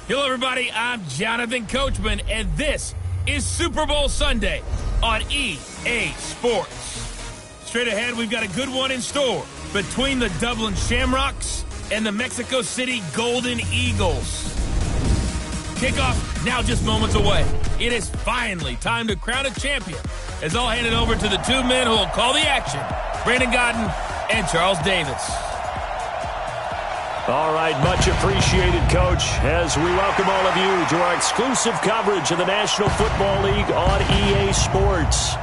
Hello, everybody. I'm Jonathan Coachman, and this is Super Bowl Sunday on EA Sports. Straight ahead, we've got a good one in store between the Dublin Shamrocks and the Mexico City Golden Eagles. Kickoff now just moments away. It is finally time to crown a champion, as I'll hand it over to the two men who will call the action, Brandon Godden and Charles Davis. All right, much appreciated, Coach, as we welcome all of you to our exclusive coverage of the National Football League on EA Sports.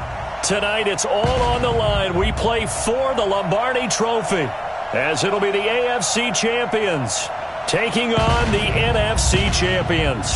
Tonight, it's all on the line. We play for the Lombardi Trophy, as it'll be the AFC champions taking on the NFC champions.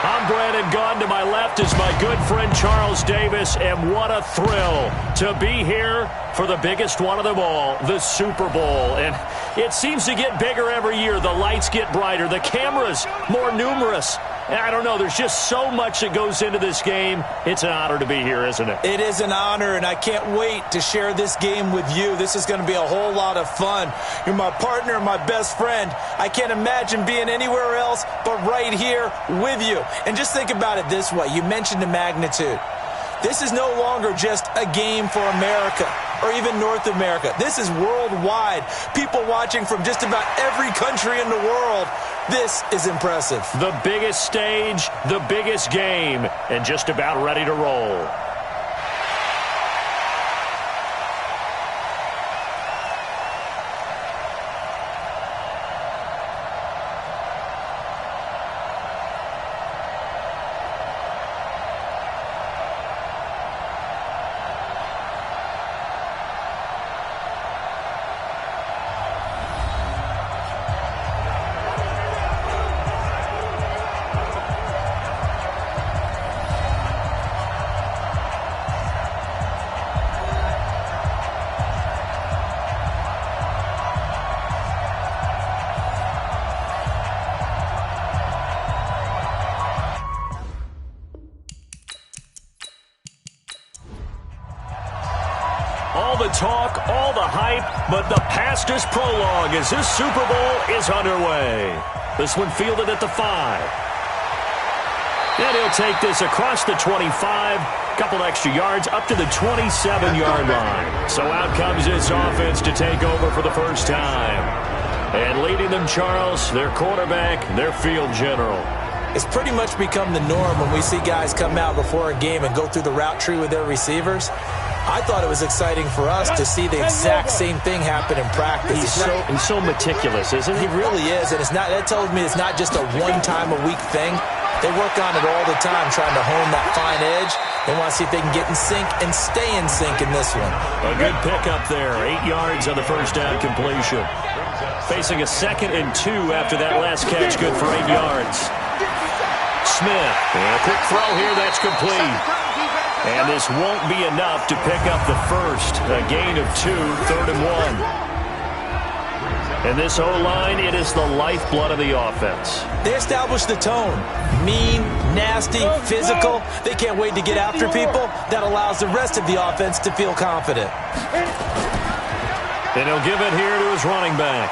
I'm Brandon Godden. To my left is my good friend Charles Davis, and what a thrill to be here for the biggest one of them all, the Super Bowl. And it seems to get bigger every year. The lights get brighter, the cameras more numerous. I don't know, there's just so much that goes into this game. It's an honor to be here, isn't it? It is an honor, and I can't wait to share this game with you. This is going to be a whole lot of fun. You're my partner, my best friend. I can't imagine being anywhere else but right here with you. And just think about it this way. You mentioned the magnitude. This is no longer just a game for America or even North America. This is worldwide. People watching from just about every country in the world. This is impressive. The biggest stage, the biggest game, and just about ready to roll. All the talk, all the hype, but the past is prologue as this Super Bowl is underway. This one fielded at the 5. And he'll take this across the 25, couple extra yards up to the 27-yard line. So out comes this offense to take over for the first time. And leading them, Charles, their quarterback, their field general. It's pretty much become the norm when we see guys come out before a game and go through the route tree with their receivers. I thought it was exciting for us to see the exact same thing happen in practice. He's so meticulous, isn't he? He really is, and that tells me it's not just a one-time-a-week thing. They work on it all the time, trying to hone that fine edge. They want to see if they can get in sync and stay in sync in this one. A good pickup there, 8 yards on the first down completion. Facing a 2nd and 2 after that last catch, good for 8 yards. Smith, and a quick throw here, that's complete. And this won't be enough to pick up the first. A gain of 2, 3rd and 1. And this O-line, it is the lifeblood of the offense. They establish the tone. Mean, nasty, physical. They can't wait to get after people. That allows the rest of the offense to feel confident. And he'll give it here to his running back.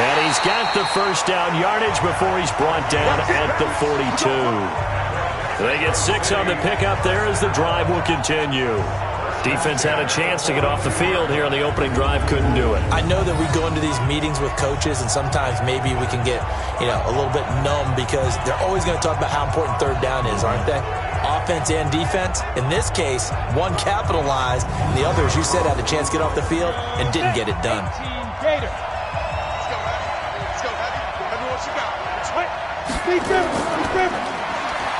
And he's got the first down yardage before he's brought down at the 42. They get 6 on the pickup there as the drive will continue. Defense had a chance to get off the field here on the opening drive, couldn't do it. I know that we go into these meetings with coaches, and sometimes maybe we can get, a little bit numb because they're always going to talk about how important third down is, aren't they? Offense and defense. In this case, one capitalized, and the other, as you said, had a chance to get off the field and didn't get it done.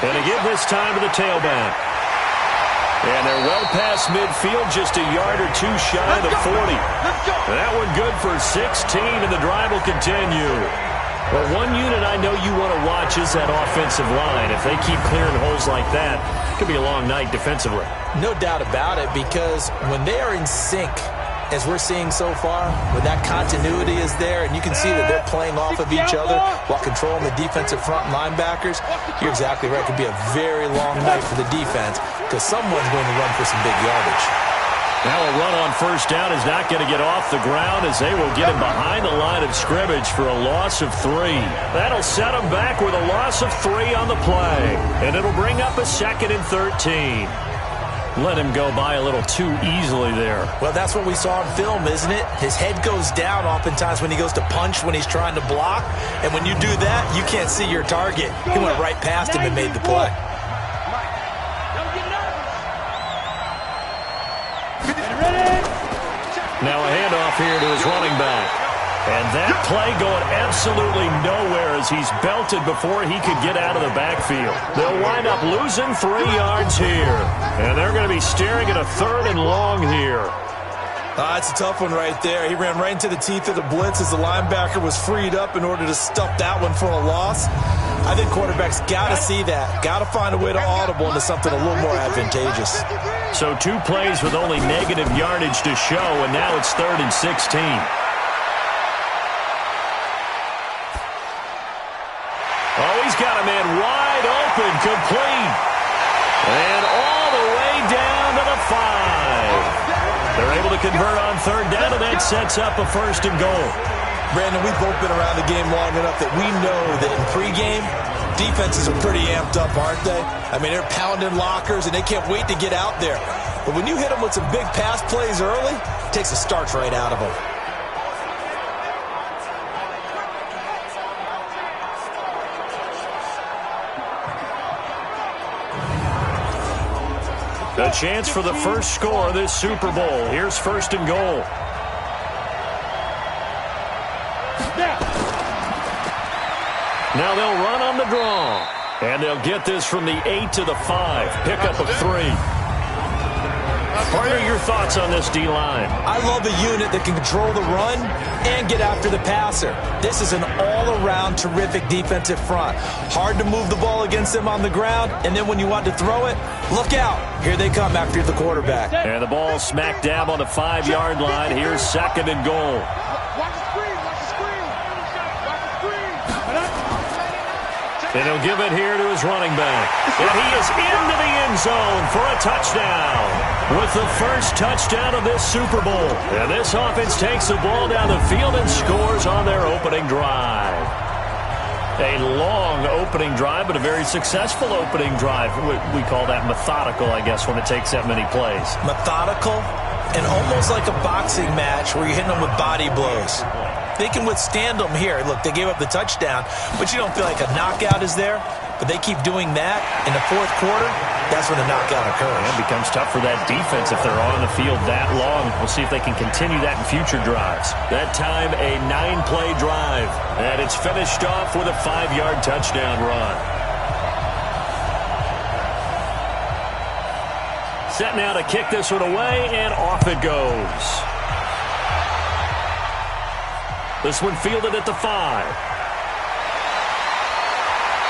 And again this time to the tailback. And they're well past midfield, just a yard or 2 shy of the 40. And that one good for 16, and the drive will continue. Well, one unit I know you want to watch is that offensive line. If they keep clearing holes like that, it could be a long night defensively. No doubt about it, because when they are in sync, as we're seeing so far, when that continuity is there and you can see that they're playing off of each other while controlling the defensive front linebackers, you're exactly right. It could be a very long night for the defense because someone's going to run for some big yardage. Now a run on first down is not going to get off the ground as they will get him behind the line of scrimmage for a loss of 3. That'll set him back with a loss of 3 on the play. And it'll bring up a 2nd and 13. Let him go by a little too easily there. Well, that's what we saw in film, isn't it? His head goes down oftentimes when he goes to punch when he's trying to block. And when you do that, you can't see your target. He went right past him and made the play. Now a handoff here to his running back. And that play going absolutely nowhere as he's belted before he could get out of the backfield. They'll wind up losing 3 yards here. And they're going to be staring at a 3rd and long here. That's a tough one right there. He ran right into the teeth of the blitz as the linebacker was freed up in order to stuff that one for a loss. I think quarterbacks got to see that. Got to find a way to audible into something a little more advantageous. So 2 plays with only negative yardage to show, and now it's 3rd and 16. Oh, he's got a man wide open, complete. And all the way down to the 5. They're able to convert on 3rd down, and that sets up a 1st and goal. Brandon, we've both been around the game long enough that we know that in pregame, defenses are pretty amped up, aren't they? I mean, they're pounding lockers, and they can't wait to get out there. But when you hit them with some big pass plays early, it takes a starch right out of them. A chance for the first score of this Super Bowl. Here's 1st and goal. Now they'll run on the draw. And they'll get this from the 8 to the 5. Pickup of 3. Partner, your thoughts on this D-line? I love a unit that can control the run and get after the passer. This is an all-around terrific defensive front. Hard to move the ball against them on the ground, and then when you want to throw it, look out. Here they come after the quarterback. And the ball smack dab on the 5-yard line. Here's 2nd and goal. And he'll give it here to his running back. And he is into the end zone for a touchdown. With the first touchdown of this Super Bowl. And this offense takes the ball down the field and scores on their opening drive. A long opening drive, but a very successful opening drive. We call that methodical, I guess, when it takes that many plays. Methodical and almost like a boxing match where you're hitting them with body blows. They can withstand them here. Look, they gave up the touchdown, but you don't feel like a knockout is there. But they keep doing that in the 4th quarter. That's when the knockout occurs. It becomes tough for that defense if they're on the field that long. We'll see if they can continue that in future drives. That time, a 9-play drive. And it's finished off with a 5-yard touchdown run. Set now to kick this one away, and off it goes. This one fielded at the 5.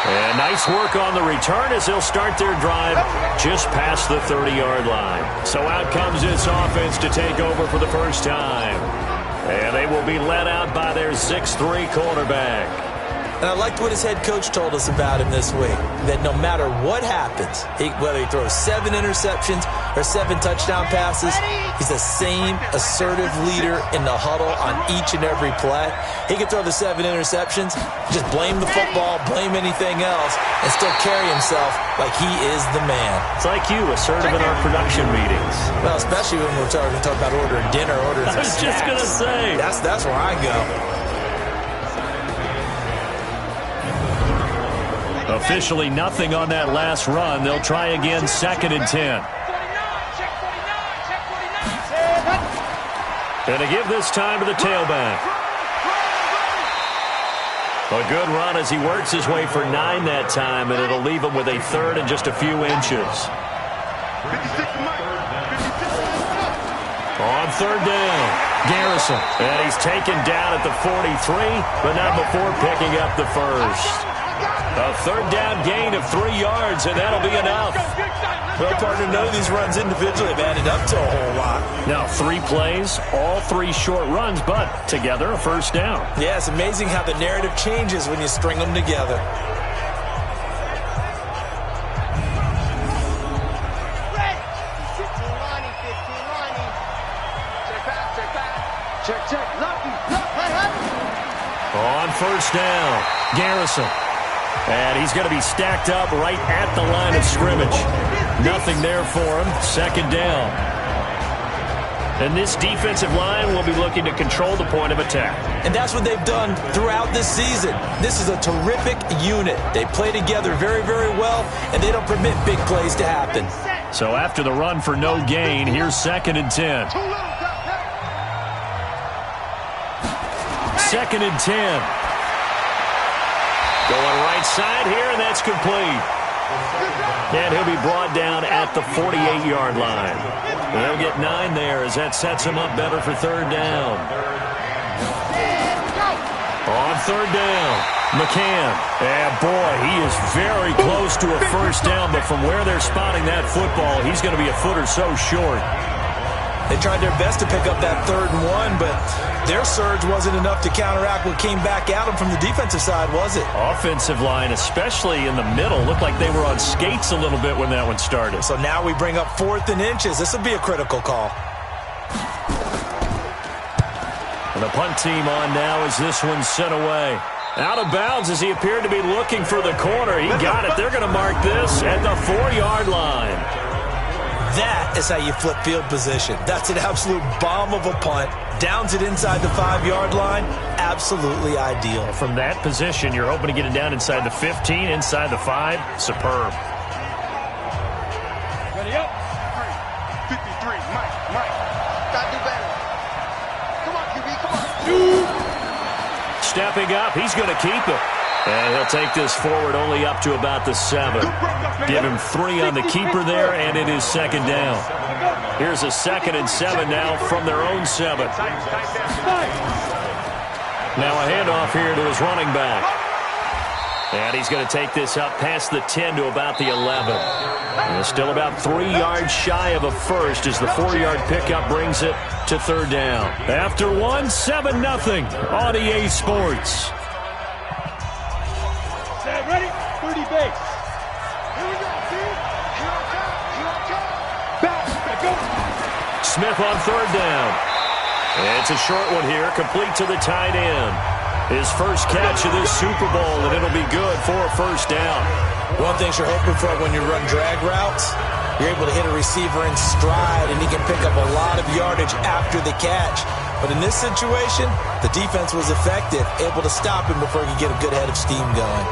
And nice work on the return as they'll start their drive just past the 30-yard line. So out comes this offense to take over for the first time. And they will be led out by their 6'3" quarterback. And I liked what his head coach told us about him this week, that no matter what happens, whether he throws 7 interceptions or 7 touchdown passes, he's the same assertive leader in the huddle on each and every play. He can throw the 7 interceptions, just blame the football, blame anything else, and still carry himself like he is the man. It's like you, assertive in our production meetings. Well, especially when we're talking about ordering dinner, ordering I was just going to say. That's where I go. Officially nothing on that last run. They'll try again, 2nd and 10. And to give this time to the tailback. A good run as he works his way for 9 that time, and it'll leave him with a 3rd and just a few inches. On 3rd down, Garrison. And he's taken down at the 43, but not before picking up the first. A 3rd down gain of 3 yards, and that'll be enough. Well, partner, none of these runs individually have added up to a whole lot. Now, 3 plays, all 3 short runs, but together a first down. Yeah, it's amazing how the narrative changes when you string them together. first down. Garrison. And he's going to be stacked up right at the line of scrimmage. Nothing there for him. Second down. And this defensive line will be looking to control the point of attack. And that's what they've done throughout this season. This is a terrific unit. They play together very, very well, and they don't permit big plays to happen. So after the run for no gain, here's 2nd and 10. 2nd and 10. Going right side here, and that's complete. And he'll be brought down at the 48-yard line. They'll get 9 there as that sets him up better for 3rd down. On 3rd down, McCann. And boy, he is very close to a first down, but from where they're spotting that football, he's going to be a foot or so short. They tried their best to pick up that 3rd and 1, but their surge wasn't enough to counteract what came back at them from the defensive side, was it? Offensive line, especially in the middle, looked like they were on skates a little bit when that one started. So now we bring up 4th and inches. This will be a critical call. And the punt team on now as this one's sent away. Out of bounds as he appeared to be looking for the corner. He got it. They're going to mark this at the 4-yard line. That is how you flip field position. That's an absolute bomb of a punt. Downs it inside the 5-yard line. Absolutely ideal. From that position, you're hoping to get it down inside the 15, inside the 5. Superb. Ready up. 53. Mike. Gotta do better. Come on, QB. Come on. Stepping up. He's going to keep it. And he'll take this forward only up to about the 7. Give him 3 on the keeper there, and it is 2nd down. Here's a 2nd and 7 now from their own 7. Now a handoff here to his running back. And he's going to take this up past the 10 to about the 11. And still about 3 yards shy of a first as the 4-yard pickup brings it to 3rd down. After 1, 7-0 on EA Sports. Ready? 30 base. Here we go, dude. Back. Go. Smith on 3rd down. And it's a short one here, complete to the tight end. His first catch of this Super Bowl, and it'll be good for a first down. One thing you're hoping for when you run drag routes, you're able to hit a receiver in stride, and he can pick up a lot of yardage after the catch. But in this situation, the defense was effective, able to stop him before he could get a good head of steam going.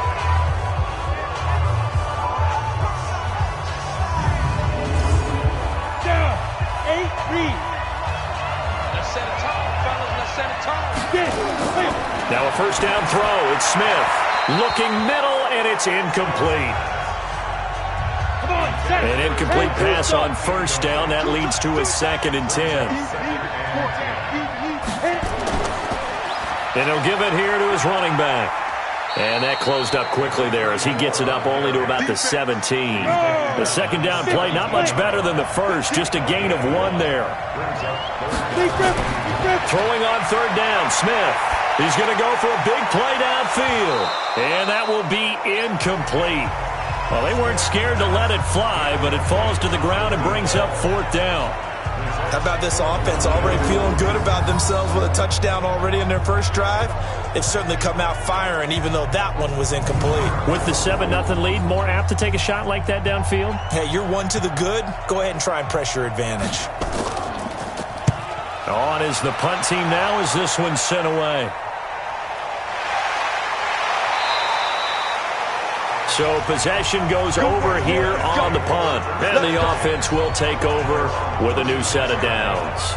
Down. 8 read. Let's set a time, fellas. Let's set a time. Now a first down throw. It's Smith. Looking middle, and it's incomplete. An incomplete pass on first down. That leads to a 2nd and 10. And he'll give it here to his running back. And that closed up quickly there as he gets it up only to about the 17. The second down play, not much better than the first, just a gain of 1 there. Throwing on 3rd down, Smith. He's going to go for a big play downfield. And that will be incomplete. Well, they weren't scared to let it fly, but it falls to the ground and brings up 4th down. How about this offense already feeling good about themselves with a touchdown already in their first drive? They've certainly come out firing, even though that one was incomplete. With the 7-0 lead, more apt to take a shot like that downfield? Hey, you're 1 to the good. Go ahead and try and press your advantage. On is the punt team now as this one's sent away. So possession goes over here on the punt. And the offense will take over with a new set of downs.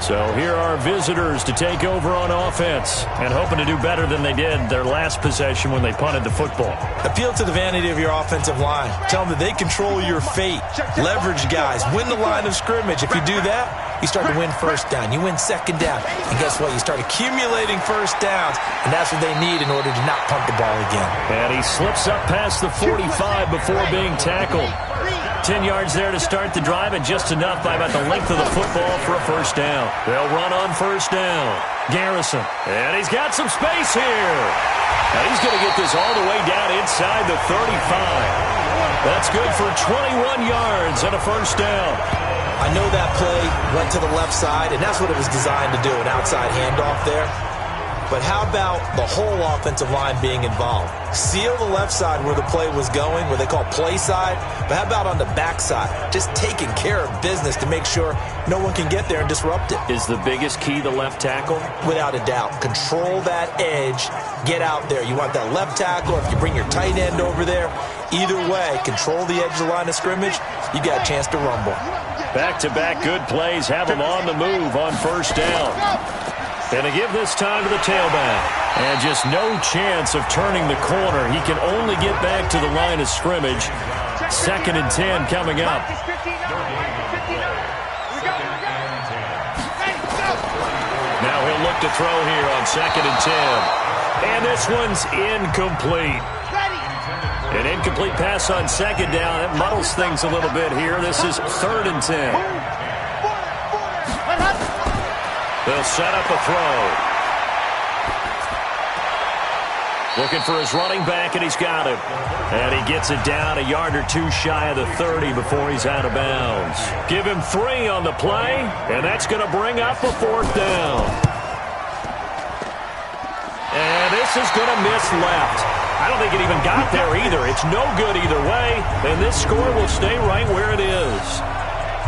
So here are visitors to take over on offense and hoping to do better than they did their last possession when they punted the football. Appeal to the vanity of your offensive line. Tell them that they control your fate. Leverage guys. Win the line of scrimmage. If you do that, you start to win first down. You win second down. And guess what? You start accumulating first downs. And that's what they need in order to not punt the ball again. And he slips up past the 45 before being tackled. 10 yards there to start the drive, and just enough by about the length of the football for a first down. They'll run on first down. Garrison. And he's got some space here. And he's going to get this all the way down inside the 35. That's good for 21 yards and a first down. I know that play went to the left side, and that's what it was designed to do, an outside handoff there. But how about the whole offensive line being involved? Seal the left side where the play was going, where they call play side. But how about on the back side? Just taking care of business to make sure no one can get there and disrupt it. Is the biggest key the left tackle? Without a doubt. Control that edge. Get out there. You want that left tackle, or if you bring your tight end over there, either way, control the edge of the line of scrimmage, you got a chance to rumble. Back-to-back good plays have him on the move on first down. And to give this time to the tailback. And just no chance of turning the corner. He can only get back to the line of scrimmage. 2nd and 10 coming up. Now he'll look to throw here on 2nd and 10. And this one's incomplete. An incomplete pass on 2nd down. That muddles things a little bit here. This is 3rd and 10. They'll set up a throw. Looking for his running back, and he's got him. And he gets it down a yard or two shy of the 30 before he's out of bounds. Give him 3 on the play, and that's going to bring up a 4th down. And this is going to miss left. I don't think it even got there either. It's no good either way, and this score will stay right where it is.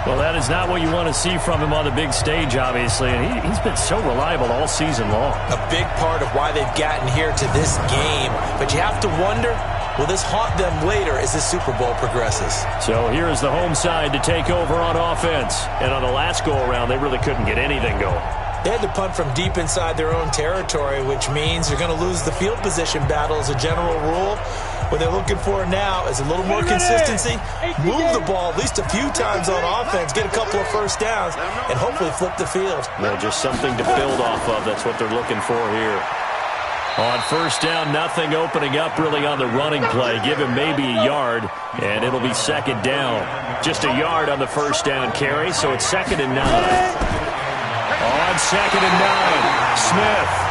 Well, that is not what you want to see from him on the big stage, obviously. And he's been so reliable all season long. A big part of why they've gotten here to this game. But you have to wonder, will this haunt them later as the Super Bowl progresses? So here is the home side to take over on offense. And on the last go-around, they really couldn't get anything going. They had to punt from deep inside their own territory, which means they're going to lose the field position battle as a general rule. What they're looking for now is a little more consistency, move the ball at least a few times on offense, get a couple of first downs, and hopefully flip the field. Well, just something to build off of. That's what they're looking for here. On first down, nothing opening up really on the running play. Give him maybe a yard, and it'll be 2nd down. Just a yard on the first down carry, so it's 2nd and 9. On 2nd and 9, Smith.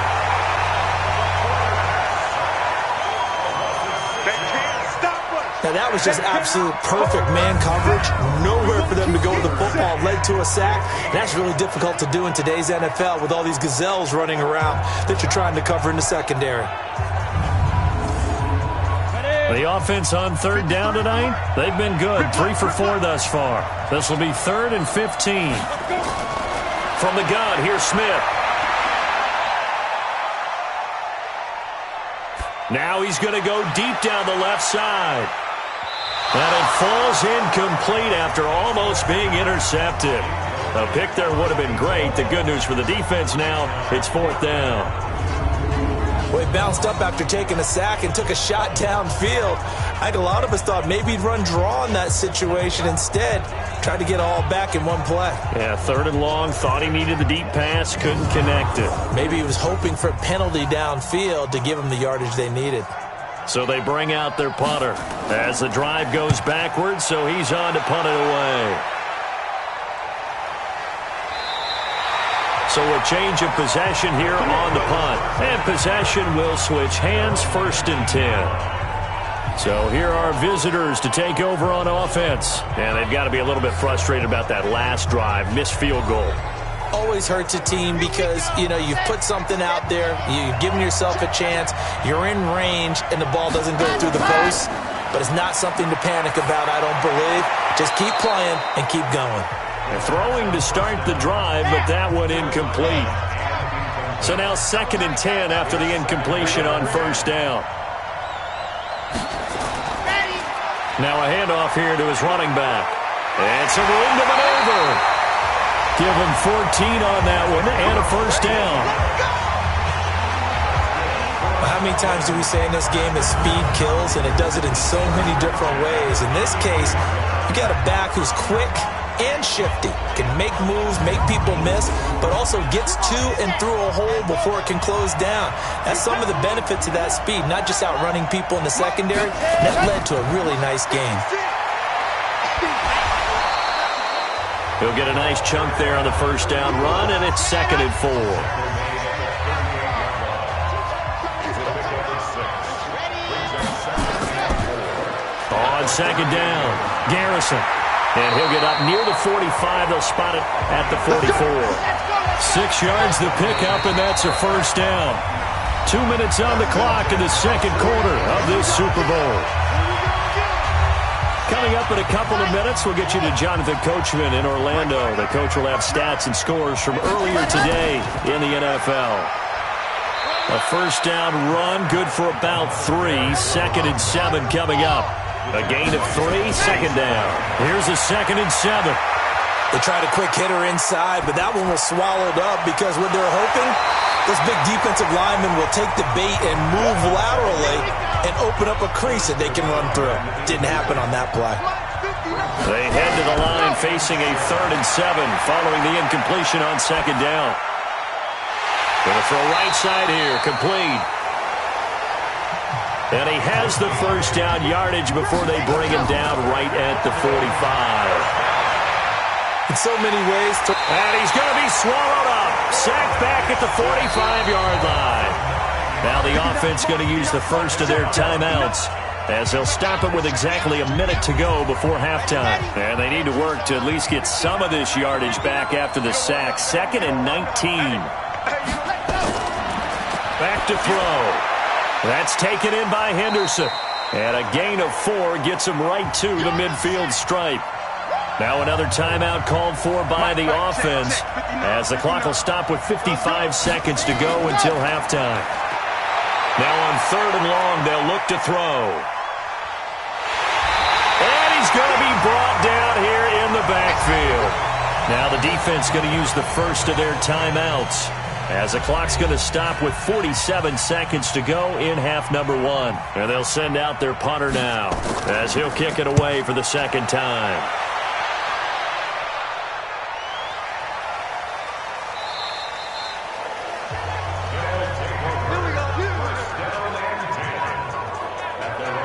Now that was just absolute perfect man coverage. Nowhere for them to go with the football. Led to a sack. And that's really difficult to do in today's NFL with all these gazelles running around that you're trying to cover in the secondary. The offense on 3rd down tonight, they've been good. 3 for 4 thus far. This will be 3rd and 15. From the gun, here's Smith. Now he's going to go deep down the left side. And it falls incomplete after almost being intercepted. A pick there would have been great. The good news for the defense now, it's 4th down. Well, he bounced up after taking a sack and took a shot downfield. I think a lot of us thought maybe he'd run draw in that situation. Instead, tried to get all back in one play. Yeah, 3rd and long, thought he needed the deep pass, couldn't connect it. Maybe he was hoping for a penalty downfield to give him the yardage they needed. So they bring out their punter as the drive goes backwards, so he's on to punt it away. So a change of possession here on the punt. And possession will switch hands, 1st and 10. So here are visitors to take over on offense. And they've got to be a little bit frustrated about that last drive, missed field goal. Always hurts a team because, you've put something out there, you've given yourself a chance, you're in range, and the ball doesn't go through the post. But it's not something to panic about, I don't believe. Just keep playing and keep going. And throwing to start the drive, but that one incomplete. So now 2nd and 10 after the incompletion on first down. Now a handoff here to his running back. And some room to maneuver. Give him 14 on that one and a first down. How many times do we say in this game that speed kills, and it does it in so many different ways? In this case, you got a back who's quick and shifty, can make moves, make people miss, but also gets to and through a hole before it can close down. That's some of the benefits of that speed, not just outrunning people in the secondary. That led to a really nice game. He'll get a nice chunk there on the first down run, and it's 2nd and 4. On 2nd down, Garrison. And he'll get up near the 45. They'll spot it at the 44. 6 yards the pickup, and that's a first down. 2 minutes on the clock in the second quarter of this Super Bowl. Coming up in a couple of minutes, we'll get you to Jonathan Coachman in Orlando. The coach will have stats and scores from earlier today in the NFL. A first down run, good for about 3. 2nd and 7 coming up. A gain of 3, second down. Here's a 2nd and 7. They tried a quick hitter inside, but that one was swallowed up because what they're hoping, those big defensive linemen will take the bait and move laterally and open up a crease that they can run through. Didn't happen on that play. They head to the line facing a 3rd and 7 following the incompletion on 2nd down. Going to throw right side here, complete. And he has the first down yardage before they bring him down right at the 45. In so many ways. And he's going to be swallowed up. Sacked back at the 45-yard line. Now the offense going to use the first of their timeouts as they'll stop it with exactly a minute to go before halftime. And they need to work to at least get some of this yardage back after the sack. 2nd and 19. Back to throw. That's taken in by Henderson. And a gain of 4 gets him right to the midfield stripe. Now another timeout called for by the offense as the clock will stop with 55 seconds to go until halftime. Now on 3rd and long, they'll look to throw. And he's going to be brought down here in the backfield. Now the defense going to use the first of their timeouts as the clock's going to stop with 47 seconds to go in half number 1. And they'll send out their punter now as he'll kick it away for the second time.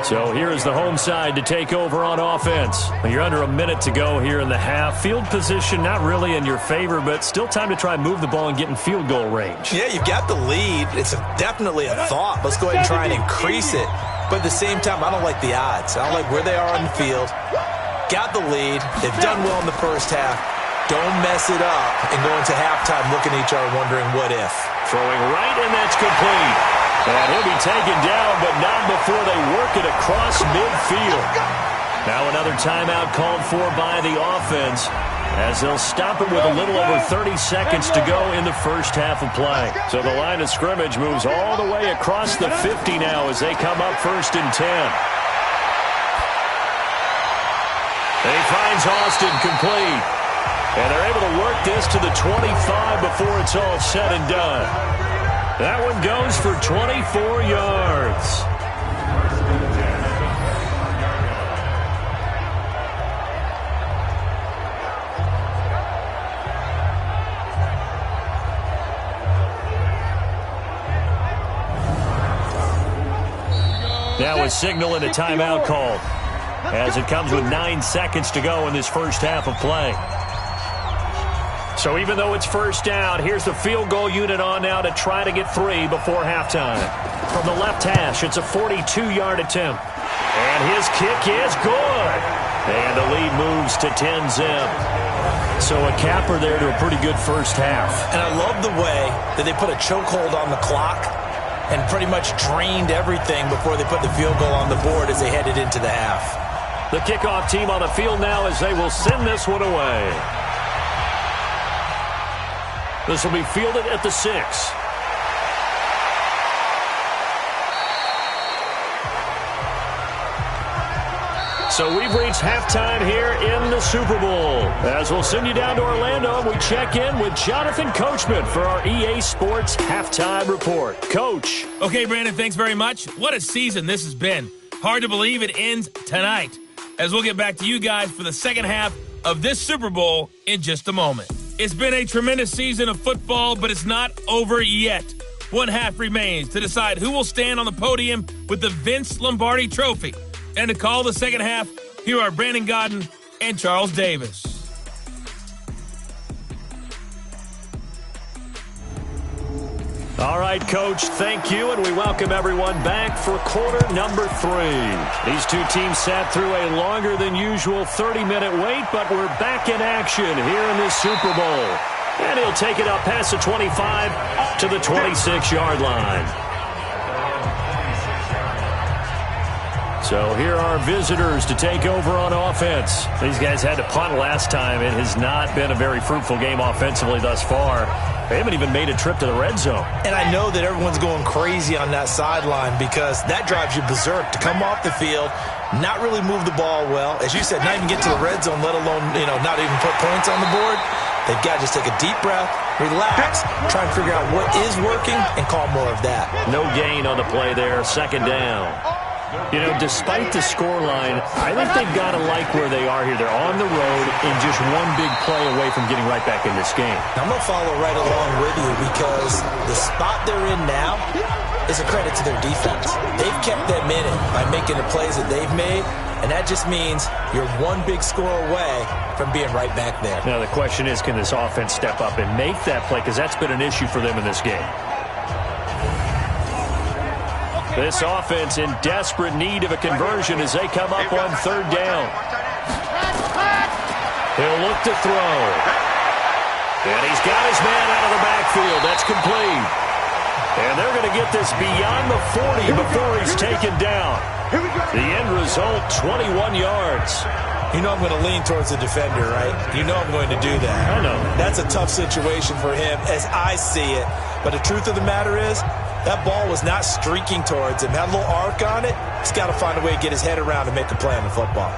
So here is the home side to take over on offense. You're under a minute to go here in the half. Field position not really in your favor, but still time to try and move the ball and get in field goal range. Yeah, you've got the lead. It's definitely a thought. Let's go ahead and try and increase it. But at the same time, I don't like the odds. I don't like where they are on the field. Got the lead. They've done well in the first half. Don't mess it up and go into halftime looking at each other wondering what if. Throwing right, and that's complete. And he'll be taken down, but not before they work it across midfield. Now another timeout called for by the offense as they'll stop it with a little over 30 seconds to go in the first half of play. So the line of scrimmage moves all the way across the 50 now as they come up 1st and 10. He finds Austin complete. And they're able to work this to the 25 before it's all said and done. That one goes for 24 yards. Now a signal and a timeout called as it comes with 9 seconds to go in this first half of play. So even though it's first down, here's the field goal unit on now to try to get 3 before halftime. From the left hash, it's a 42-yard attempt. And his kick is good. And the lead moves to 10-zip. So a capper there to a pretty good first half. And I love the way that they put a chokehold on the clock and pretty much drained everything before they put the field goal on the board as they headed into the half. The kickoff team on the field now as they will send this one away. This will be fielded at the 6. So we've reached halftime here in the Super Bowl. As we'll send you down to Orlando, and we check in with Jonathan Coachman for our EA Sports Halftime Report. Coach. Okay, Brandon, thanks very much. What a season this has been. Hard to believe it ends tonight, as we'll get back to you guys for the second half of this Super Bowl in just a moment. It's been a tremendous season of football, but it's not over yet. One half remains to decide who will stand on the podium with the Vince Lombardi Trophy. And to call the second half, here are Brandon Godden and Charles Davis. All right, Coach, thank you, and we welcome everyone back for quarter number 3. These two teams sat through a longer than usual 30-minute wait, but we're back in action here in this Super Bowl. And he'll take it up past the 25 to the 26-yard line. So here are visitors to take over on offense. These guys had to punt last time. It has not been a very fruitful game offensively thus far. They haven't even made a trip to the red zone. And I know that everyone's going crazy on that sideline because that drives you berserk to come off the field, not really move the ball well. As you said, not even get to the red zone, let alone, not even put points on the board. They've got to just take a deep breath, relax, try and figure out what is working, and call more of that. No gain on the play there, second down. Despite the scoreline, I think they've got to like where they are here. They're on the road and just one big play away from getting right back in this game. I'm going to follow right along with you because the spot they're in now is a credit to their defense. They've kept them in it by making the plays that they've made, and that just means you're one big score away from being right back there. Now the question is, can this offense step up and make that play? Because that's been an issue for them in this game. This offense in desperate need of a conversion as they come up on third down. He'll look to throw. And he's got his man out of the backfield. That's complete. And they're going to get this beyond the 40 before he's taken down. The end result, 21 yards. I'm going to lean towards the defender, right? I'm going to do that. I know. That's a tough situation for him as I see it. But the truth of the matter is, that ball was not streaking towards him. Had a little arc on it. He's got to find a way to get his head around and make a play on the football.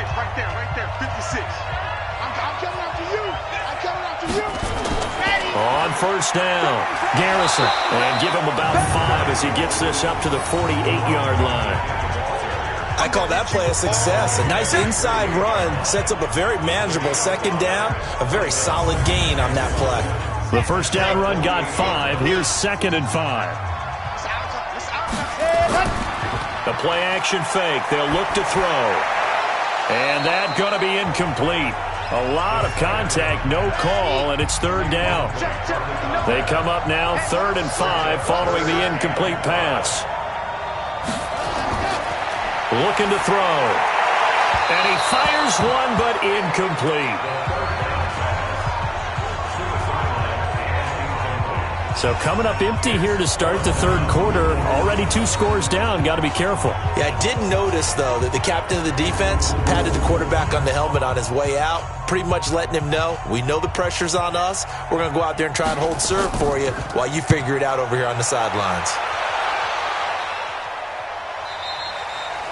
Right there, 56. I'm coming after you. I'm coming after you. On first down, Garrison. And give him about 5 as he gets this up to the 48-yard line. I call that play a success. A nice inside run sets up a very manageable second down, a very solid gain on that play. The first down run got 5. Here's 2nd and 5. The play action fake. They'll look to throw. And that's going to be incomplete. A lot of contact, no call, and it's third down. They come up now 3rd and 5 following the incomplete pass. Looking to throw. And he fires one, but incomplete. So coming up empty here to start the third quarter. Already 2 scores down. Got to be careful. Yeah, I did notice, though, that the captain of the defense patted the quarterback on the helmet on his way out, pretty much letting him know, we know the pressure's on us. We're going to go out there and try and hold serve for you while you figure it out over here on the sidelines.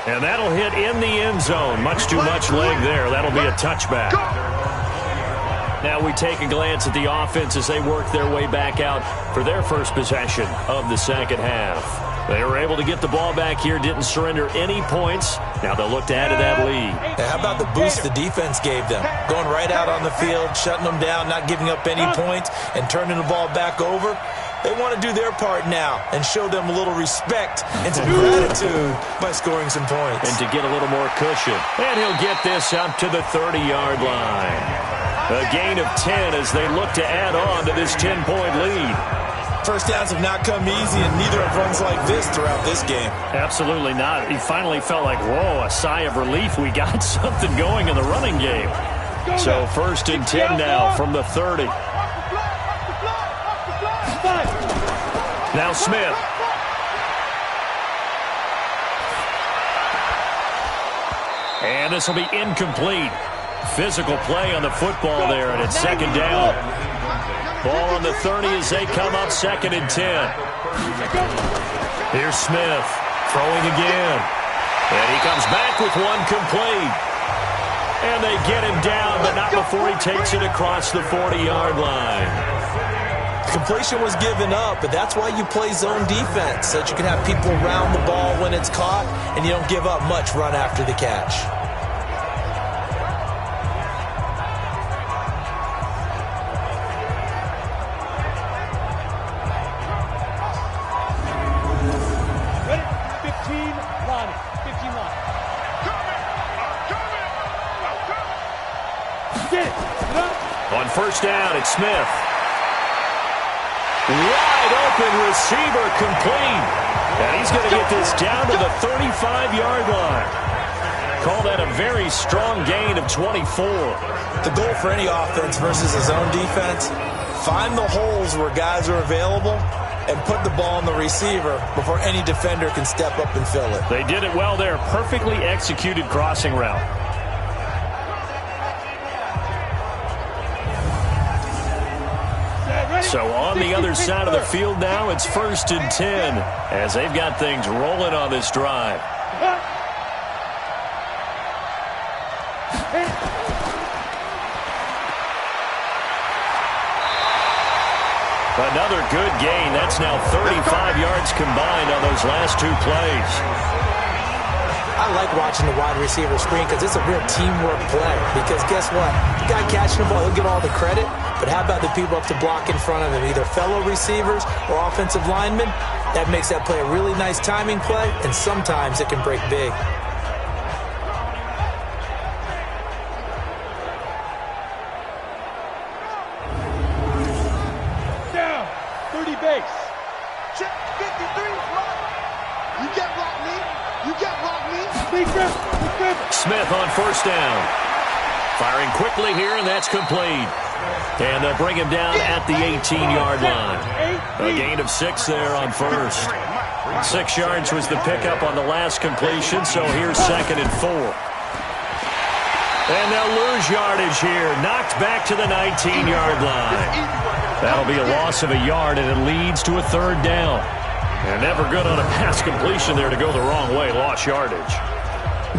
And that'll hit in the end zone. Much too much leg there. That'll be a touchback. Now we take a glance at the offense as they work their way back out for their first possession of the second half. They were able to get the ball back here, didn't surrender any points. Now they'll look to add to that lead. Now, how about the boost the defense gave them? Going right out on the field, shutting them down, not giving up any points, and turning the ball back over. They want to do their part now and show them a little respect and some gratitude by scoring some points. And to get a little more cushion. And he'll get this up to the 30-yard line. A gain of 10 as they look to add on to this 10-point lead. First downs have not come easy, and neither have runs like this throughout this game. Absolutely not. He finally felt like, whoa, a sigh of relief. We got something going in the running game. So 1st and 10 now from the 30. Now Smith. And this will be incomplete. Physical play on the football there, and it's 2nd down. Ball on the 30 as they come up 2nd and 10. Here's Smith throwing again. And he comes back with one complete. And they get him down, but not before he takes it across the 40-yard line. Completion was given up, but that's why you play zone defense, so that you can have people around the ball when it's caught, and you don't give up much run after the catch. On first down, it's Smith. Wide open receiver complete. And he's going to get this down to the 35-yard line. call that a very strong gain of 24. The goal for any offense versus his own defense, find the holes where guys are available and put the ball on the receiver before any defender can step up and fill it. They did it well there. Perfectly executed crossing route. So on the other side of the field now, it's 1st and 10 as they've got things rolling on this drive. Another good gain. That's now 35 yards combined on those last 2 plays. I like watching the wide receiver screen because it's a real teamwork play. Because guess what? The guy catching the ball, he'll get all the credit. But how about the people up to block in front of him, either fellow receivers or offensive linemen? That makes that play a really nice timing play, and sometimes it can break big. Down, 30 base. Check 53, block. You get block me. You get block me. Big grip. Smith on 1st down. Firing quickly here, and that's complete. And they'll bring him down at the 18-yard line. A gain of 6 there on 1st. 6 yards was the pickup on the last completion, so here's 2nd and 4. And they'll lose yardage here. Knocked back to the 19-yard line. That'll be a loss of a yard, and it leads to a 3rd down. And never good on a pass completion there to go the wrong way. Lost yardage.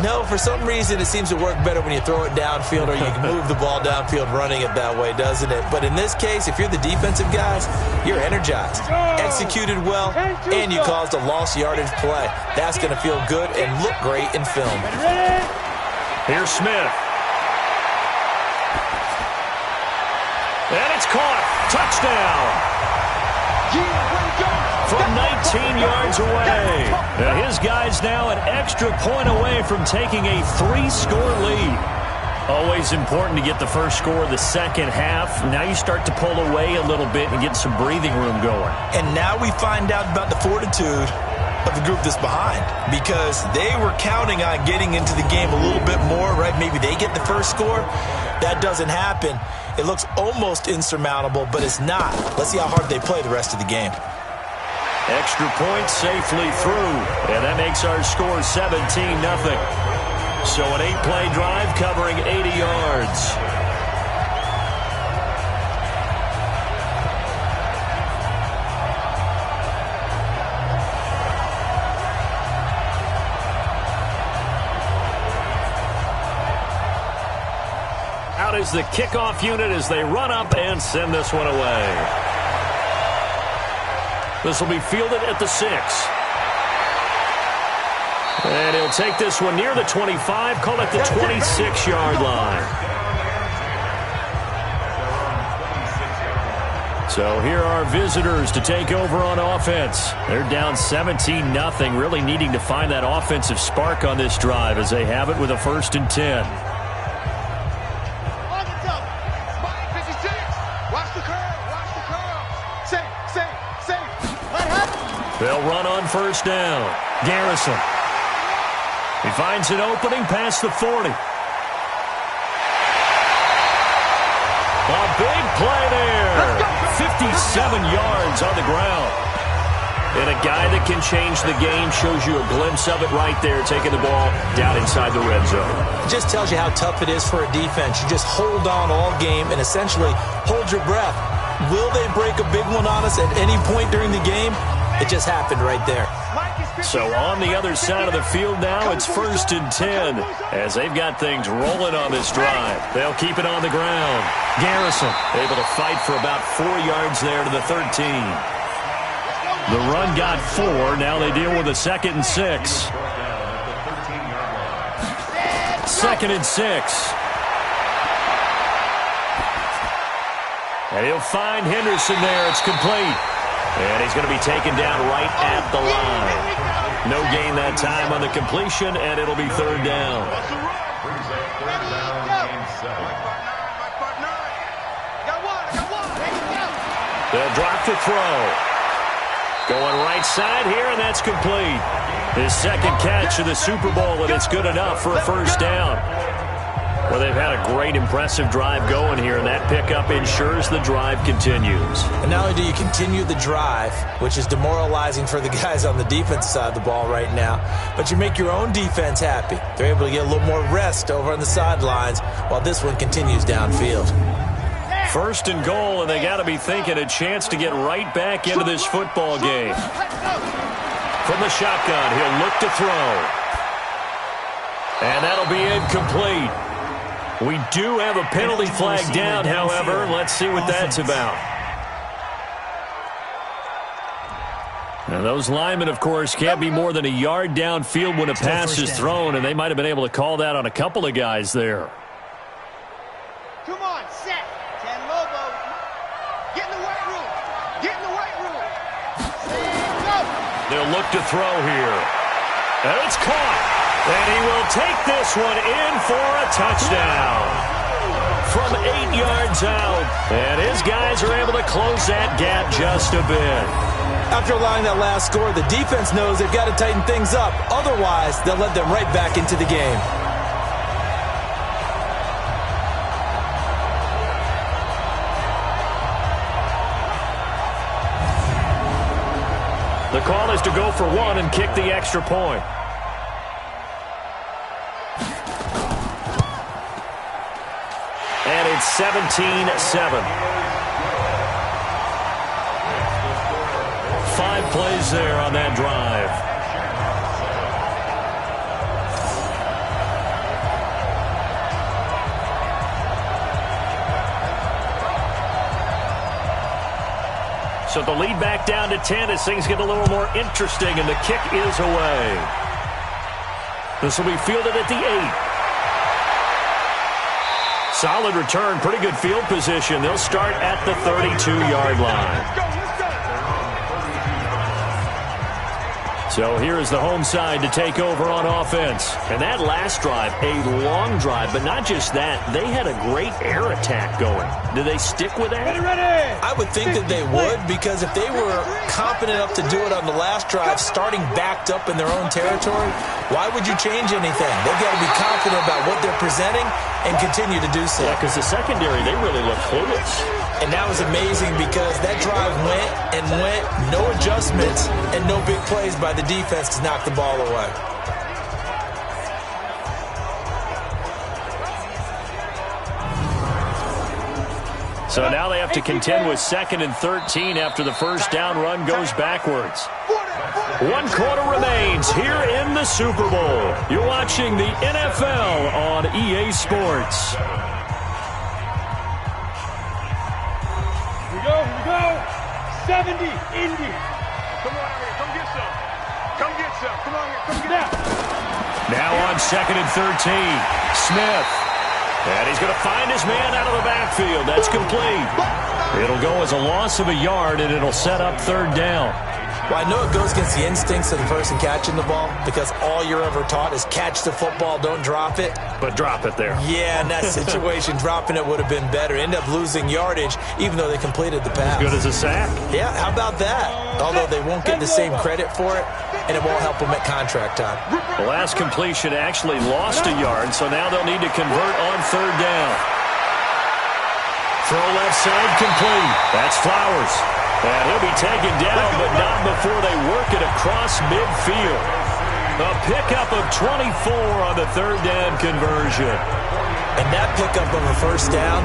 No, for some reason, it seems to work better when you throw it downfield or you can move the ball downfield running it that way, doesn't it? But in this case, if you're the defensive guys, you're energized, executed well, and you caused a lost yardage play. That's going to feel good and look great in film. Here's Smith. And it's caught. Touchdown. From 19 yards away. Now his guy's now an extra point away from taking a 3-score lead. Always important to get the first score of the second half. Now you start to pull away a little bit and get some breathing room going. And now we find out about the fortitude of the group that's behind, because they were counting on getting into the game a little bit more, right? Maybe they get the first score. That doesn't happen. It looks almost insurmountable, but it's not. Let's see how hard they play the rest of the game. Extra point safely through, and that makes our score 17-0. So an 8-play drive covering 80 yards. Out is the kickoff unit as they run up and send this one away. This will be fielded at the 6. And he'll take this one near the 25, call it the 26-yard line. So here are visitors to take over on offense. They're down 17-0, really needing to find that offensive spark on this drive as they have it with a 1st and 10. They'll run on 1st down. Garrison. He finds an opening past the 40. A big play there. 57 yards on the ground. And a guy that can change the game, shows you a glimpse of it right there, taking the ball down inside the red zone. It just tells you how tough it is for a defense. You just hold on all game and essentially hold your breath. Will they break a big one on us at any point during the game? It just happened right there. So on the other side of the field now, it's 1st and 10 as they've got things rolling on this drive. They'll keep it on the ground. Garrison able to fight for about 4 yards there to the 13. The run got 4. Now they deal with a 2nd and 6. 2nd and 6. And he'll find Henderson there. It's complete. And he's going to be taken down right at the line. No gain that time on the completion, and it'll be 3rd down. They'll drop the throw. Going right side here, and that's complete. His second catch of the Super Bowl, and it's good enough for a first down. Well, they've had a great, impressive drive going here, and that pickup ensures the drive continues. And not only do you continue the drive, which is demoralizing for the guys on the defensive side of the ball right now, but you make your own defense happy. They're able to get a little more rest over on the sidelines while this one continues downfield. First and goal, and they got to be thinking a chance to get right back into this football game. From the shotgun, he'll look to throw. And that'll be incomplete. We do have a penalty flag down, however. Let's see what that's about. Now, those linemen, of course, can't be more than a yard downfield when a pass is thrown, and they might have been able to call that on a couple of guys there. Come on, set. 10 Lobo. Get in the weight room. Get in the weight room. Go. They'll look to throw here. And it's caught. And he will take this one in for a touchdown. From 8 yards out. And his guys are able to close that gap just a bit. After allowing that last score, the defense knows they've got to tighten things up. Otherwise, they'll let them right back into the game. The call is to go for one and kick the extra point. And it's 17-7. 5 plays there on that drive. So the lead back down to 10 as things get a little more interesting, and the kick is away. This will be fielded at the 8. Solid return, pretty good field position. They'll start at the 32-yard line. So here is the home side to take over on offense. And that last drive, a long drive, but not just that. They had a great air attack going. Do they stick with that? I would think that they would, because if they were confident enough to do it on the last drive, starting backed up in their own territory, why would you change anything? They've got to be confident about what they're presenting and continue to do so. Yeah, because the secondary, they really look clueless. And that was amazing because that drive went and went, no adjustments, and no big plays by the defense to knock the ball away. So now they have to contend with 2nd and 13 after the first down run goes backwards. 1 quarter remains here in the Super Bowl. You're watching the NFL on EA Sports. Here we go. 70, Indy. Come on out here. Come get some. Come get some. Come on here. Come get out. Now on 2nd and 13. Smith. And he's going to find his man out of the backfield. That's complete. It'll go as a loss of a yard, and it'll set up 3rd down. Well, I know it goes against the instincts of the person catching the ball, because all you're ever taught is catch the football, don't drop it. But drop it there. Yeah, in that situation, dropping it would have been better. End up losing yardage, even though they completed the pass. As good as a sack. Yeah, how about that? Although they won't get the same credit for it, and it won't help them at contract time. The last completion actually lost a yard, so now they'll need to convert on 3rd down. Throw left side complete. That's Flowers. And he'll be taken down, but not before they work it across midfield. A pickup of 24 on the 3rd down conversion. And that pickup of a first down,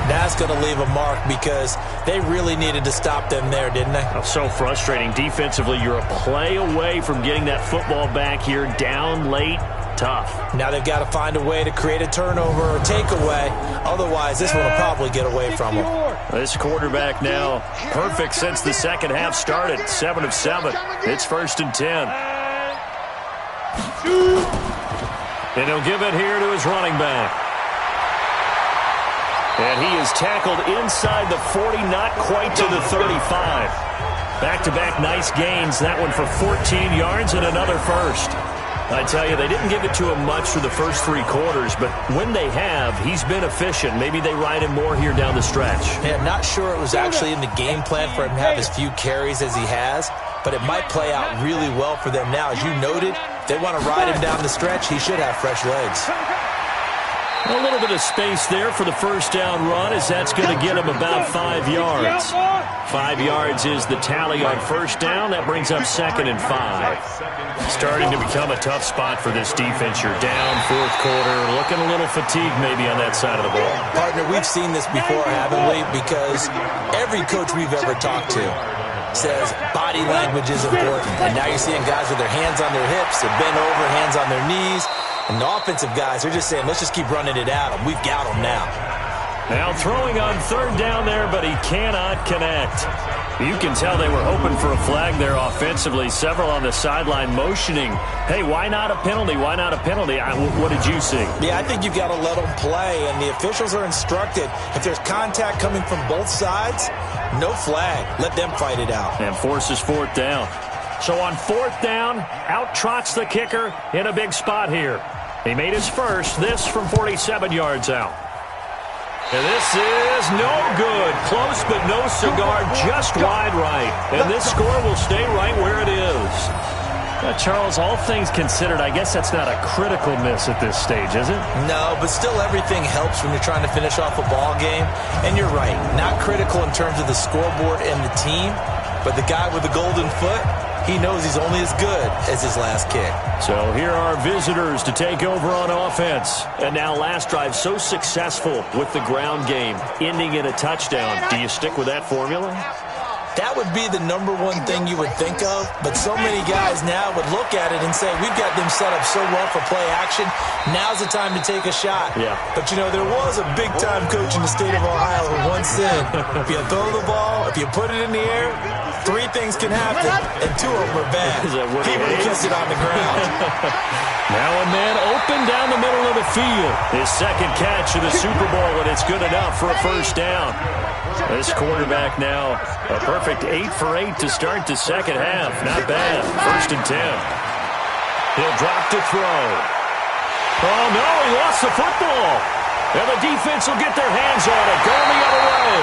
that's going to leave a mark, because they really needed to stop them there, didn't they? Oh, so frustrating. Defensively, you're a play away from getting that football back here, down late. Tough. Now they've got to find a way to create a turnover or takeaway. Otherwise, this one will probably get away from them. This quarterback now perfect since the second half started. 7 of 7. It's 1st and 10. And he'll give it here to his running back. And he is tackled inside the 40, not quite to the 35. Back-to-back nice gains. That one for 14 yards and another first. I tell you, they didn't give it to him much for the first 3 quarters, but when they have, he's been efficient. Maybe they ride him more here down the stretch. Yeah, not sure it was actually in the game plan for him to have as few carries as he has, but it might play out really well for them now. As you noted, if they want to ride him down the stretch, he should have fresh legs. A little bit of space there for the first down run, as that's going to get him about 5 yards. 5 yards is the tally on first down. That brings up 2nd and 5. Starting to become a tough spot for this defense. You're down fourth quarter, looking a little fatigued maybe on that side of the ball. Partner, we've seen this before, haven't we? Because every coach we've ever talked to says body language is important. And now you're seeing guys with their hands on their hips, they're bent over, hands on their knees. And the offensive guys, they're just saying, let's just keep running it at him. We've got him now. Now throwing on third down there, but he cannot connect. You can tell they were hoping for a flag there offensively. Several on the sideline motioning, hey, why not a penalty? Why not a penalty? What did you see? Yeah, I think you've got to let them play, and the officials are instructed, if there's contact coming from both sides, no flag. Let them fight it out. And forces fourth down. So on fourth down, out trots the kicker in a big spot here. He made his first, this from 47 yards out. And this is no good. Close but no cigar, just wide right. And this score will stay right where it is. Charles, all things considered, I guess that's not a critical miss at this stage, is it? No, but still everything helps when you're trying to finish off a ball game. And you're right, not critical in terms of the scoreboard and the team, but the guy with the golden foot, he knows he's only as good as his last kick. So here are visitors to take over on offense. And now last drive so successful with the ground game, ending in a touchdown. Do you stick with that formula? That would be the number one thing you would think of, but so many guys now would look at it and say, we've got them set up so well for play action, now's the time to take a shot. Yeah. But, you know, there was a big-time coach in the state of Ohio who once said, if you throw the ball, if you put it in the air, 3 things can happen, and 2 of them are bad. He would have kissed it on the ground. Now a man open down the middle of the field. His second catch of the Super Bowl, and it's good enough for a first down. This quarterback now a perfect 8 for 8 to start the second half. Not bad. 1st and 10. He'll drop to throw. Oh, no, he lost the football. And the defense will get their hands on it, going the other way.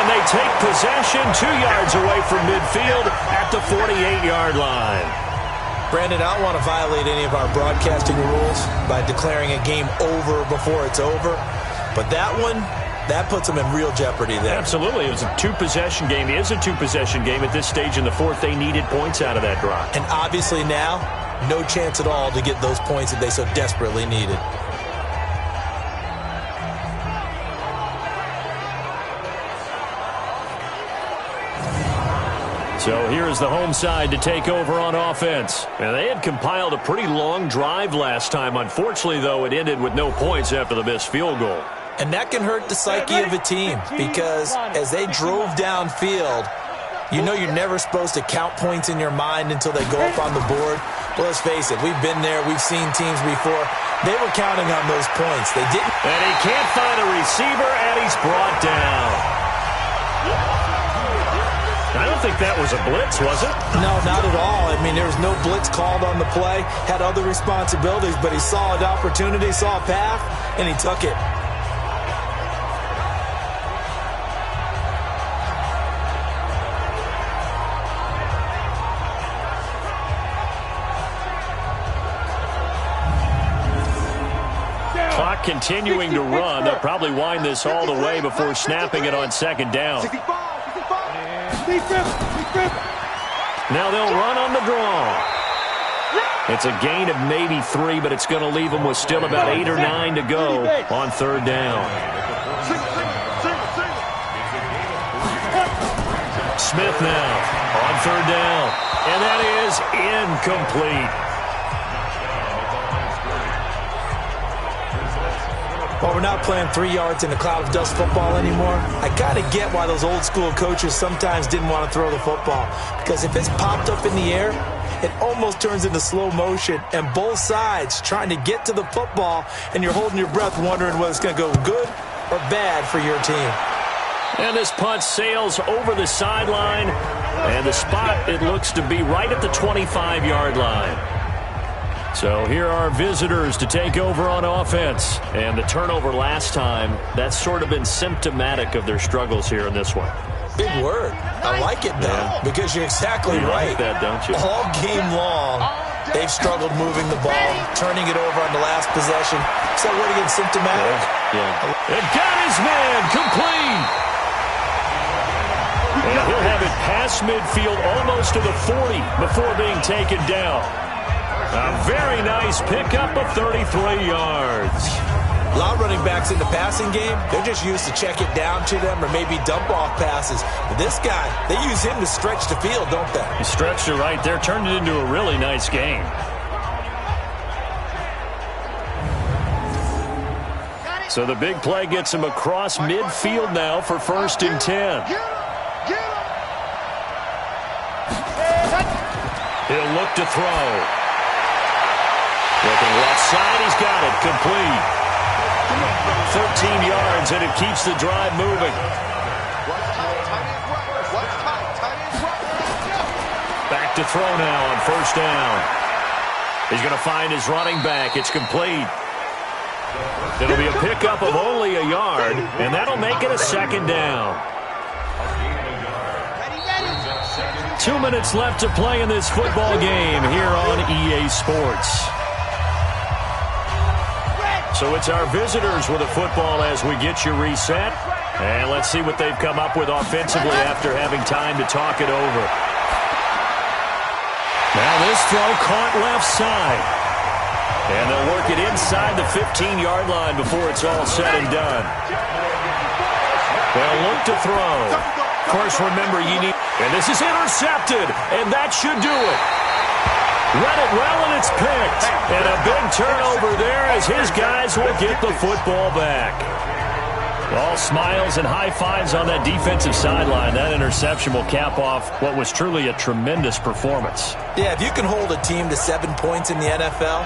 And they take possession 2 yards away from midfield at the 48-yard line. Brandon, I don't want to violate any of our broadcasting rules by declaring a game over before it's over. But that one, that puts them in real jeopardy there. Absolutely. It was a 2-possession game. It is a 2-possession game at this stage in the fourth. They needed points out of that drive. And obviously now, no chance at all to get those points that they so desperately needed. So here is the home side to take over on offense. And they had compiled a pretty long drive last time. Unfortunately, though, it ended with no points after the missed field goal. And that can hurt the psyche of a team because as they drove downfield, you know you're never supposed to count points in your mind until they go up on the board. Well, let's face it, we've been there. We've seen teams before. They were counting on those points. They didn't. And he can't find a receiver, and he's brought down. I don't think that was a blitz, was it? No, not at all. I mean, there was no blitz called on the play. Had other responsibilities, but he saw an opportunity, saw a path, and he took it. Clock continuing to run. They'll probably wind this all the way before snapping it on second down. Now they'll run on the draw. It's a gain of maybe 3, but it's going to leave them with still about 8 or 9 to go on third down. Smith now on third down. And that is incomplete. Well, we're not playing 3 yards in a cloud of dust football anymore. I kind of get why those old school coaches sometimes didn't want to throw the football. Because if it's popped up in the air, it almost turns into slow motion. And both sides trying to get to the football, and you're holding your breath wondering whether it's going to go good or bad for your team. And this punt sails over the sideline. And the spot, it looks to be right at the 25-yard line. So here are visitors to take over on offense. And the turnover last time, that's sort of been symptomatic of their struggles here in this one. Big word. I like it, though, because you're exactly right. Like that, don't you? All game long, they've struggled moving the ball, turning it over on the last possession. Is that what again, symptomatic? Yeah. And got his man complete. And he'll have it past midfield, almost to the 40 before being taken down. A very nice pickup of 33 yards. A lot of running backs in the passing game, they're just used to check it down to them or maybe dump-off passes. But this guy, they use him to stretch the field, don't they? He stretched it right there, turned it into a really nice game. So the big play gets him across midfield now for 1st and 10. He'll look to throw. Looking left side, he's got it, complete. 13 yards, and it keeps the drive moving. Back to throw now on 1st down. He's going to find his running back. It's complete. It'll be a pickup of only a yard, and that'll make it a 2nd down. 2 minutes left to play in this football game here on EA Sports. So it's our visitors with a football as we get you reset. And let's see what they've come up with offensively after having time to talk it over. Now this throw caught left side. And they'll work it inside the 15-yard line before it's all said and done. They'll look to throw. Of course, remember, you need... And this is intercepted, and that should do it. Read it well, and it's picked. And a big turnover there as his guys will get the football back. All smiles and high fives on that defensive sideline. That interception will cap off what was truly a tremendous performance. Yeah, if you can hold a team to 7 points in the NFL,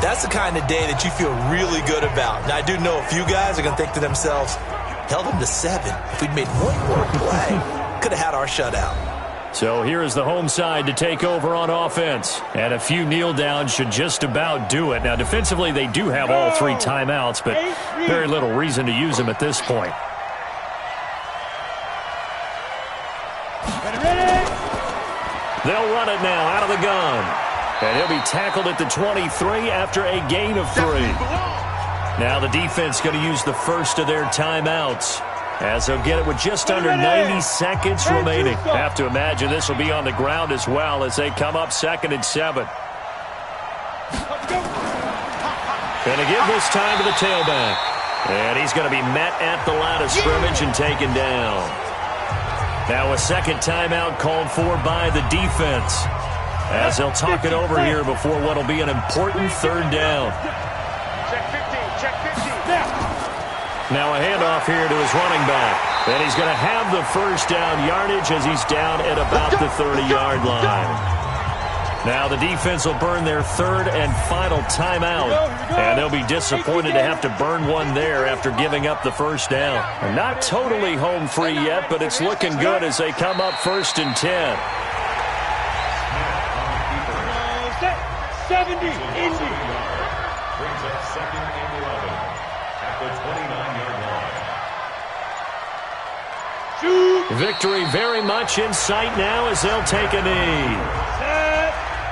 that's the kind of day that you feel really good about. Now, I do know a few guys are going to think to themselves, held them to 7. If we'd made one more play, could have had our shutout. So here is the home side to take over on offense. And a few kneel downs should just about do it. Now, defensively, they do have all 3 timeouts, but very little reason to use them at this point. They'll run it now out of the gun. And he'll be tackled at the 23 after a gain of 3. Now the defense going to use the first of their timeouts, as they'll get it with just under 90 seconds remaining. Have to imagine this will be on the ground as well as they come up 2nd and 7. Going to give this time to the tailback. And he's going to be met at the line of scrimmage and taken down. Now a 2nd timeout called for by the defense, as they'll talk it over here before what will be an important 3rd down. Now a handoff here to his running back. And he's going to have the 1st down yardage as he's down at about the 30-yard line. Now the defense will burn their 3rd and final timeout. And they'll be disappointed to have to burn one there after giving up the 1st down. They're not totally home free yet, but it's looking good as they come up 1st and 10. 70, Indy. Brings up 2nd and 11 at the 29-yard line. Shoot. Victory very much in sight now as they'll take a knee.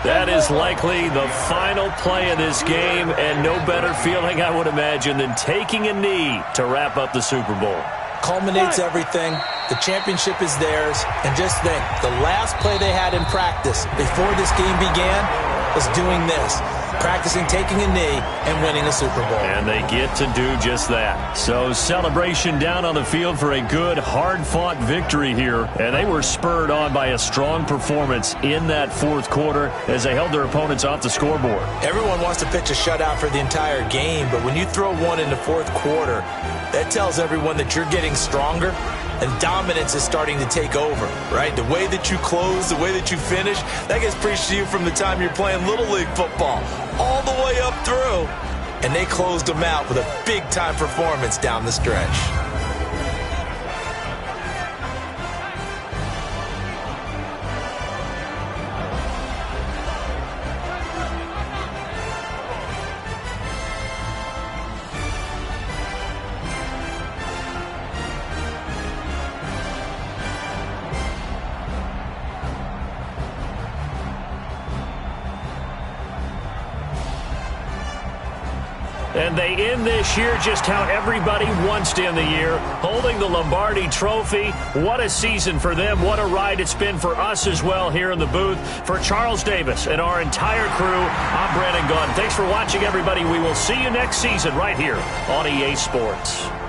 That is likely the final play of this game, and no better feeling, I would imagine, than taking a knee to wrap up the Super Bowl. Culminates everything. The championship is theirs. And just think, the last play they had in practice before this game began was doing this, practicing taking a knee and winning a Super Bowl. And they get to do just that. So celebration down on the field for a good, hard-fought victory here. And they were spurred on by a strong performance in that 4th quarter as they held their opponents off the scoreboard. Everyone wants to pitch a shutout for the entire game, but when you throw one in the 4th quarter, that tells everyone that you're getting stronger and dominance is starting to take over, right? The way that you close, the way that you finish, that gets preached to you from the time you're playing Little League football all the way up through. And they closed them out with a big-time performance down the stretch. And they end this year just how everybody wants to end the year, holding the Lombardi Trophy. What a season for them. What a ride it's been for us as well here in the booth. For Charles Davis and our entire crew, I'm Brandon Gaudin. Thanks for watching, everybody. We will see you next season right here on EA Sports.